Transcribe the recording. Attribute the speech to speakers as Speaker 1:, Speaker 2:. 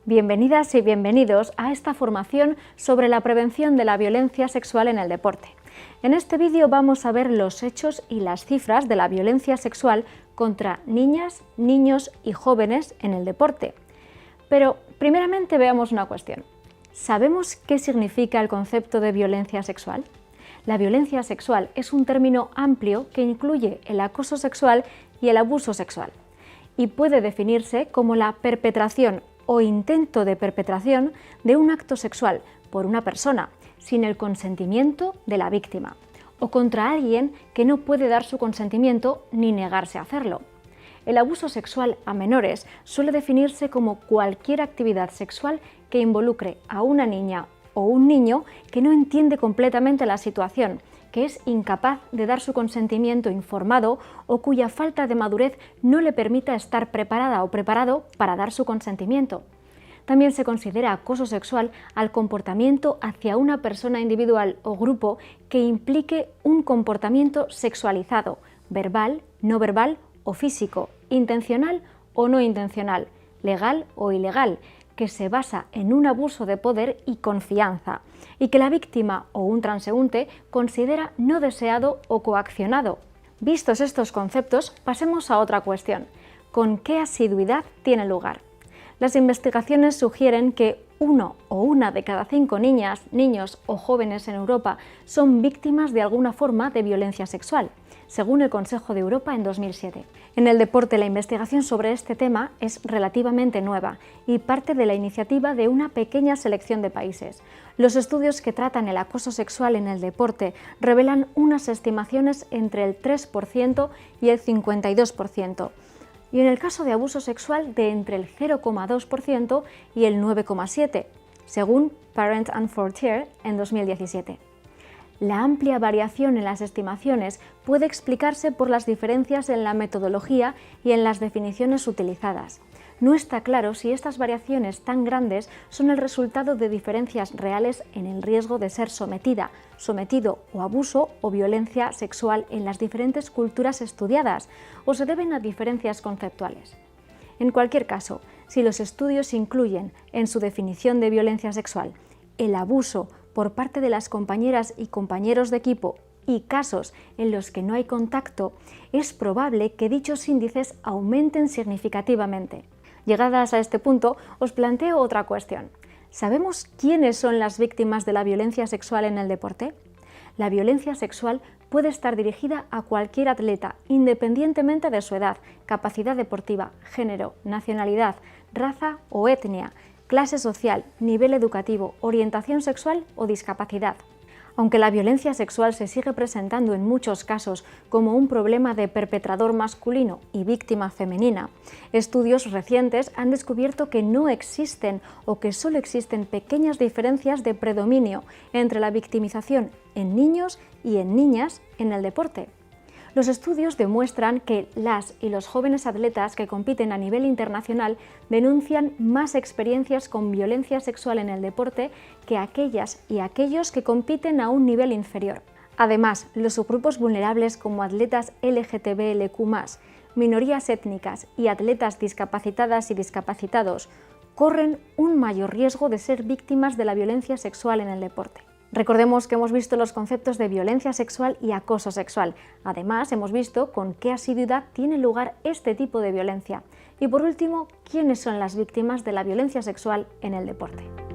Speaker 1: Bienvenidas y bienvenidos a esta formación sobre la prevención de la violencia sexual en el deporte. En este vídeo vamos a ver los hechos y las cifras de la violencia sexual contra niñas, niños y jóvenes en el deporte. Pero primeramente veamos una cuestión. ¿Sabemos qué significa el concepto de violencia sexual? La violencia sexual es un término amplio que incluye el acoso sexual y el abuso sexual y puede definirse como la perpetración o intento de perpetración de un acto sexual por una persona sin el consentimiento de la víctima o contra alguien que no puede dar su consentimiento ni negarse a hacerlo. El abuso sexual a menores suele definirse como cualquier actividad sexual que involucre a una niña o un niño que no entiende completamente la situación, que es incapaz de dar su consentimiento informado o cuya falta de madurez no le permita estar preparada o preparado para dar su consentimiento. También se considera acoso sexual al comportamiento hacia una persona individual o grupo que implique un comportamiento sexualizado, verbal, no verbal o físico, intencional o no intencional, legal o ilegal, que se basa en un abuso de poder y confianza, y que la víctima o un transeúnte considera no deseado o coaccionado. Vistos estos conceptos, pasemos a otra cuestión. ¿Con qué asiduidad tiene lugar? Las investigaciones sugieren que 1 o 1 de cada 5 niñas, niños o jóvenes en Europa son víctimas de alguna forma de violencia sexual, según el Consejo de Europa en 2007. En el deporte, la investigación sobre este tema es relativamente nueva y parte de la iniciativa de una pequeña selección de países. Los estudios que tratan el acoso sexual en el deporte revelan unas estimaciones entre el 3% y el 52%. Y en el caso de abuso sexual de entre el 0,2% y el 9,7%, según Parent and Frontier en 2017. La amplia variación en las estimaciones puede explicarse por las diferencias en la metodología y en las definiciones utilizadas. No está claro si estas variaciones tan grandes son el resultado de diferencias reales en el riesgo de ser sometida, sometido o abuso o violencia sexual en las diferentes culturas estudiadas o se deben a diferencias conceptuales. En cualquier caso, si los estudios incluyen en su definición de violencia sexual el abuso por parte de las compañeras y compañeros de equipo y casos en los que no hay contacto, es probable que dichos índices aumenten significativamente. Llegadas a este punto, os planteo otra cuestión. ¿Sabemos quiénes son las víctimas de la violencia sexual en el deporte? La violencia sexual puede estar dirigida a cualquier atleta, independientemente de su edad, capacidad deportiva, género, nacionalidad, raza o etnia, clase social, nivel educativo, orientación sexual o discapacidad. Aunque la violencia sexual se sigue presentando en muchos casos como un problema de perpetrador masculino y víctima femenina, estudios recientes han descubierto que no existen o que solo existen pequeñas diferencias de predominio entre la victimización en niños y en niñas en el deporte. Los estudios demuestran que las y los jóvenes atletas que compiten a nivel internacional denuncian más experiencias con violencia sexual en el deporte que aquellas y aquellos que compiten a un nivel inferior. Además, los subgrupos vulnerables como atletas LGTBIQ+, minorías étnicas y atletas discapacitadas y discapacitados corren un mayor riesgo de ser víctimas de la violencia sexual en el deporte. Recordemos que hemos visto los conceptos de violencia sexual y acoso sexual. Además, hemos visto con qué asiduidad tiene lugar este tipo de violencia. Y por último, ¿quiénes son las víctimas de la violencia sexual en el deporte?